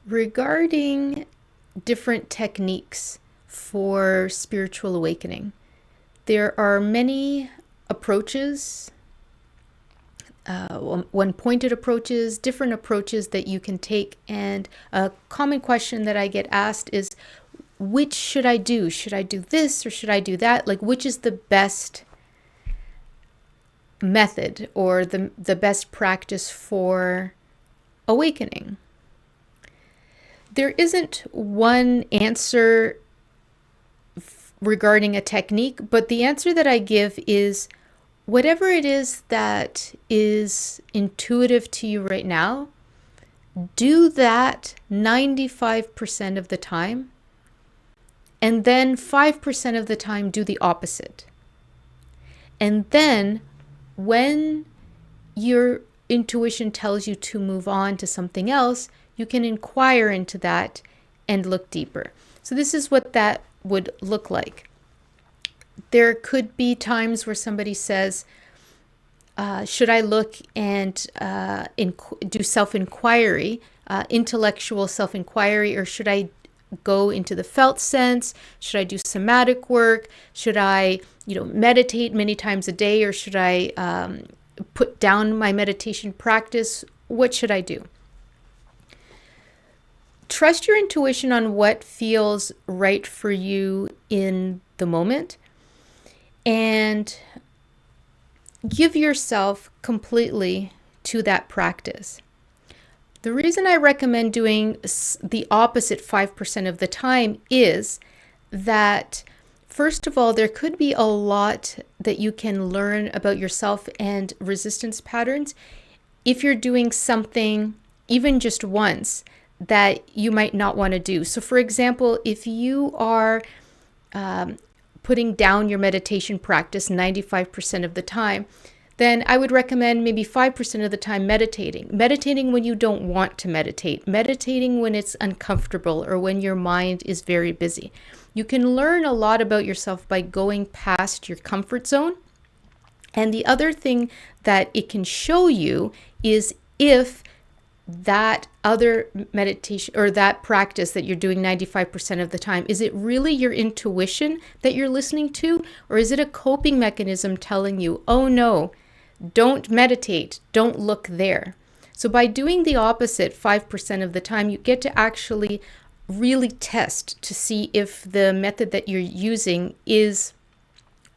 Regarding different techniques for spiritual awakening, there are many approaches, one-pointed approaches, different approaches that you can take. And a common question that I get asked is, which should I do? Should I do this or should I do that? Like, which is the best method or the best practice for awakening? There isn't one answer regarding a technique, but the answer that I give is whatever it is that is intuitive to you right now, do that 95% of the time, and then 5% of the time do the opposite. And then when your intuition tells you to move on to something else, you can inquire into that and look deeper. So this is what that would look like. There could be times where somebody says, should I look and do self-inquiry, intellectual self-inquiry, or should I go into the felt sense? Should I do somatic work? Should I, meditate many times a day, or should I put down my meditation practice? What should I do? Trust your intuition on what feels right for you in the moment, and give yourself completely to that practice. The reason I recommend doing the opposite 5% of the time is that, first of all, there could be a lot that you can learn about yourself and resistance patterns if you're doing something even just once that you might not want to do. So for example, if you are putting down your meditation practice 95% of the time, then I would recommend maybe 5% of the time meditating. Meditating when you don't want to meditate. Meditating when it's uncomfortable or when your mind is very busy. You can learn a lot about yourself by going past your comfort zone. And the other thing that it can show you is if that other meditation or that practice that you're doing 95% of the time, is it really your intuition that you're listening to? Or is it a coping mechanism telling you, oh no, don't meditate, don't look there? So by doing the opposite 5% of the time, you get to actually really test to see if the method that you're using is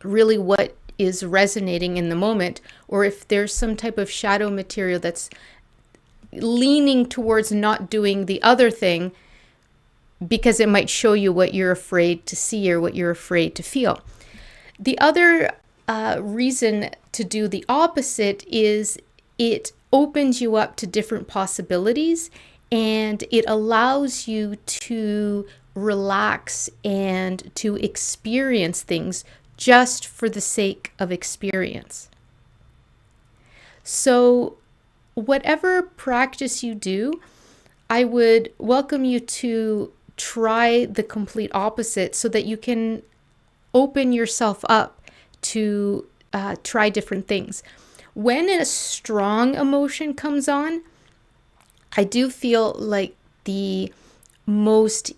really what is resonating in the moment, or if there's some type of shadow material that's leaning towards not doing the other thing because it might show you what you're afraid to see or what you're afraid to feel. The other reason to do the opposite is it opens you up to different possibilities, and it allows you to relax and to experience things just for the sake of experience. So whatever practice you do, I would welcome you to try the complete opposite so that you can open yourself up to try different things. When a strong emotion comes on, I do feel like the most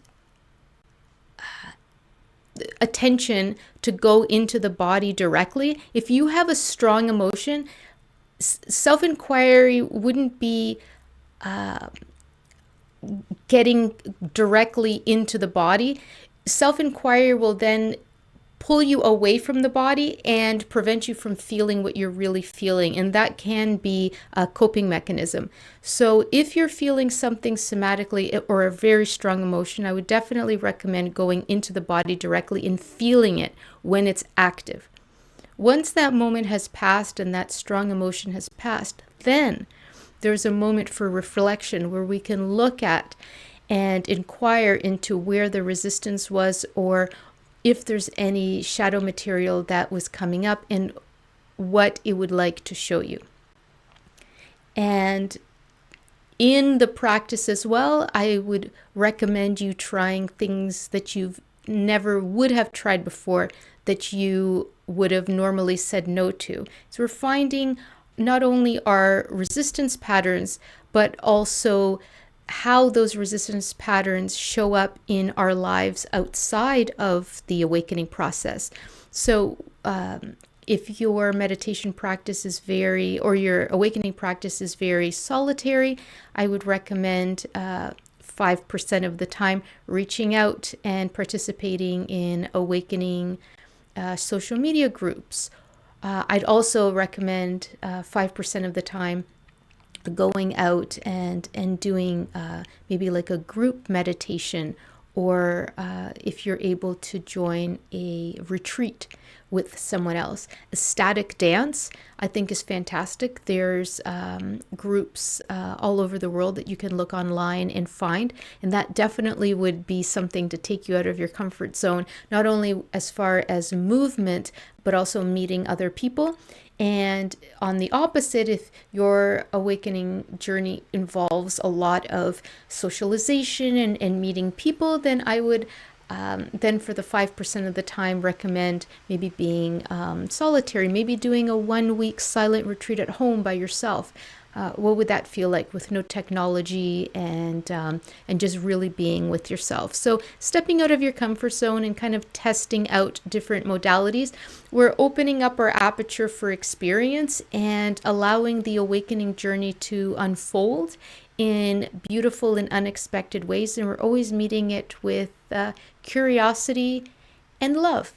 attention to go into the body directly. If you have a strong emotion, self-inquiry wouldn't be getting directly into the body. Self-inquiry will then pull you away from the body and prevent you from feeling what you're really feeling, and that can be a coping mechanism. So if you're feeling something somatically or a very strong emotion, I would definitely recommend going into the body directly and feeling it when it's active. Once that moment has passed and that strong emotion has passed, then there's a moment for reflection where we can look at and inquire into where the resistance was, or if there's any shadow material that was coming up and what it would like to show you. And in the practice as well, I would recommend you trying things that you've never would have tried before, that you would have normally said no to. So we're finding not only our resistance patterns, but also how those resistance patterns show up in our lives outside of the awakening process. So, if your meditation practice is or your awakening practice is very solitary, I would recommend 5% of the time reaching out and participating in awakening social media groups. I'd also recommend 5% of the time going out and doing maybe like a group meditation, or if you're able to join a retreat with someone else. A static dance, I think, is fantastic. There's groups all over the world that you can look online and find, and that definitely would be something to take you out of your comfort zone, not only as far as movement, but also meeting other people. And on the opposite, if your awakening journey involves a lot of socialization and meeting people, then I would then for the 5% of the time recommend maybe being solitary, maybe doing a 1 week silent retreat at home by yourself. What would that feel like with no technology and just really being with yourself? So stepping out of your comfort zone and kind of testing out different modalities. We're opening up our aperture for experience and allowing the awakening journey to unfold in beautiful and unexpected ways. And we're always meeting it with curiosity and love.